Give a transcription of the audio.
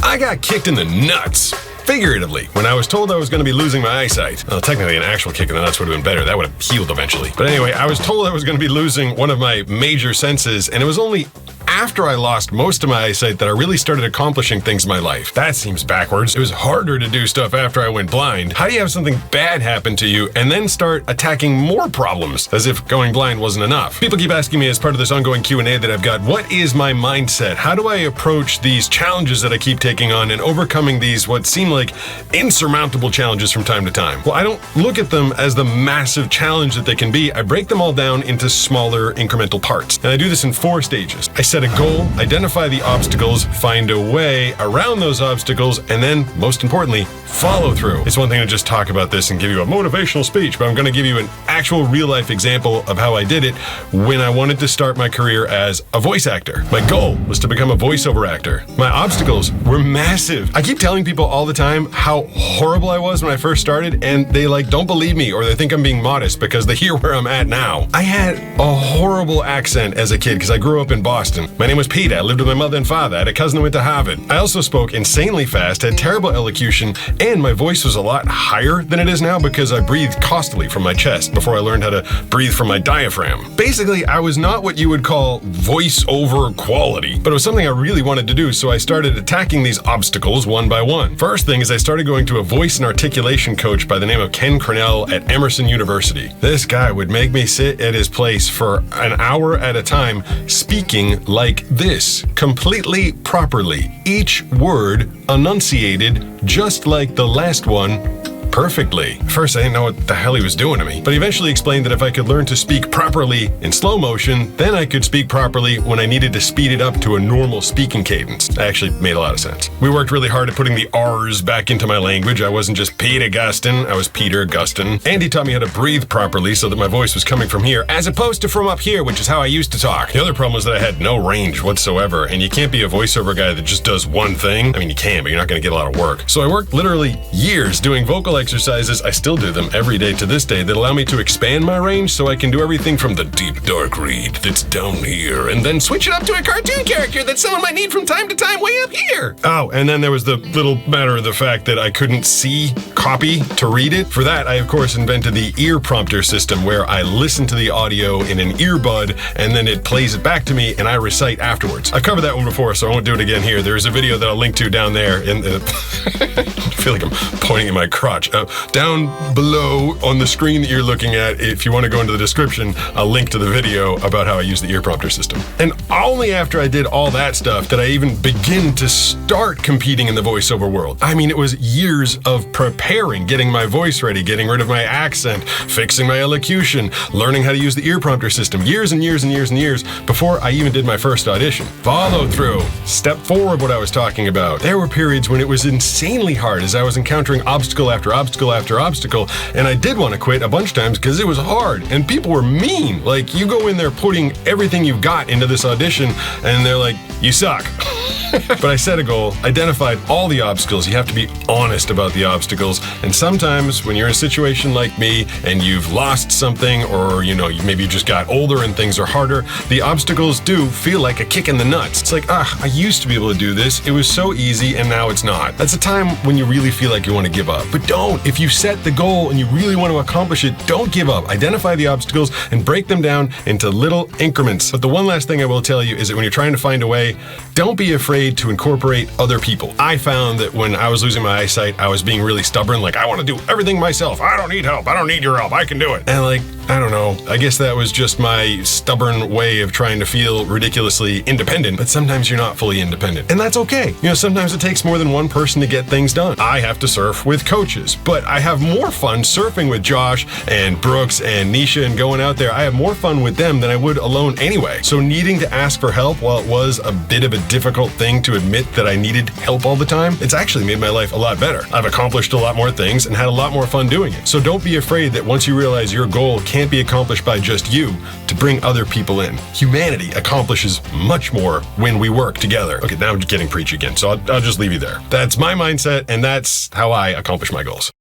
I got kicked in the nuts. Figuratively, when I was told I was going to be losing my eyesight. Well, technically an actual kick in the nuts would have been better. That would have healed eventually. But anyway, I was told I was going to be losing one of my major senses, and it was only after I lost most of my eyesight that I really started accomplishing things in my life. That seems backwards. It was harder to do stuff after I went blind. How do you have something bad happen to you and then start attacking more problems as if going blind wasn't enough? People keep asking me as part of this ongoing Q&A that I've got, what is my mindset? How do I approach these challenges that I keep taking on and overcoming these what seem like insurmountable challenges from time to time? Well, I don't look at them as the massive challenge that they can be. I break them all down into smaller incremental parts. And I do this in 4 stages. I set a goal, identify the obstacles, find a way around those obstacles, and then, most importantly, follow through. It's one thing to just talk about this and give you a motivational speech, but I'm going to give you an actual real-life example of how I did it when I wanted to start my career as a voice actor. My goal was to become a voiceover actor. My obstacles were massive. I keep telling people all the time how horrible I was when I first started, and they don't believe me, or they think I'm being modest because they hear where I'm at now. I had a horrible accent as a kid because I grew up in Boston. My name was Peter. I lived with my mother and father. I had a cousin who went to Harvard. I also spoke insanely fast, had terrible elocution, and my voice was a lot higher than it is now because I breathed costally from my chest before I learned how to breathe from my diaphragm. Basically, I was not what you would call voiceover quality, but it was something I really wanted to do, so I started attacking these obstacles one by one. First thing is I started going to a voice and articulation coach by the name of Ken Cornell at Emerson University. This guy would make me sit at his place for an hour at a time speaking like this, completely properly. Each word enunciated just like the last one, perfectly. First, I didn't know what the hell he was doing to me, but he eventually explained that if I could learn to speak properly in slow motion, then I could speak properly when I needed to speed it up to a normal speaking cadence. That actually made a lot of sense. We worked really hard at putting the R's back into my language. I wasn't just Peter Gustin, I was Peter Gustin. And he taught me how to breathe properly so that my voice was coming from here, as opposed to from up here, which is how I used to talk. The other problem was that I had no range whatsoever, and you can't be a voiceover guy that just does one thing. I mean, you can, but you're not going to get a lot of work. So I worked literally years doing vocal exercises. I still do them every day to this day that allow me to expand my range so I can do everything from the deep dark reed that's down here and then switch it up to a cartoon character that someone might need from time to time way up here. Oh, and then there was the little matter of the fact that I couldn't see copy to read it. For that, I of course invented the ear prompter system where I listen to the audio in an earbud and then it plays it back to me and I recite afterwards. I've covered that one before, so I won't do it again here. There's a video that I'll link to down there in the I feel like I'm pointing at my crotch. Down below on the screen that you're looking at, if you want to go into the description, I'll link to the video about how I use the ear prompter system. And only after I did all that stuff did I even begin to start competing in the voiceover world. I mean, it was years of preparing, getting my voice ready, getting rid of my accent, fixing my elocution, learning how to use the ear prompter system, years and years and years and years before I even did my first audition. Follow through. Step forward what I was talking about. There were periods when it was insanely hard as I was encountering obstacle after obstacle after obstacle, and I did want to quit a bunch of times because it was hard and people were mean. Like, you go in there putting everything you've got into this audition and they're like, you suck. But I set a goal, identified all the obstacles. You have to be honest about the obstacles. And sometimes when you're in a situation like me and you've lost something, or maybe you just got older and things are harder, the obstacles do feel like a kick in the nuts. It's like, I used to be able to do this. It was so easy and now it's not. That's a time when you really feel like you want to give up. But don't. If you set the goal and you really want to accomplish it, don't give up. Identify the obstacles and break them down into little increments. But the one last thing I will tell you is that when you're trying to find a way, don't be afraid to incorporate other people. I found that when I was losing my eyesight, I was being really stubborn. Like, I want to do everything myself. I don't need help. I don't need your help. I can do it. And I don't know. I guess that was just my stubborn way of trying to feel ridiculously independent, but sometimes you're not fully independent. And that's okay. Sometimes it takes more than one person to get things done. I have to surf with coaches, but I have more fun surfing with Josh and Brooks and Nisha and going out there. I have more fun with them than I would alone anyway. So needing to ask for help, while it was a bit of a difficult thing to admit that I needed help all the time, it's actually made my life a lot better. I've accomplished a lot more things and had a lot more fun doing it. So don't be afraid that once you realize your goal can't be accomplished by just you, to bring other people in. Humanity accomplishes much more when we work together. Okay, now I'm getting preachy again, so I'll just leave you there. That's my mindset, and that's how I accomplish my goals.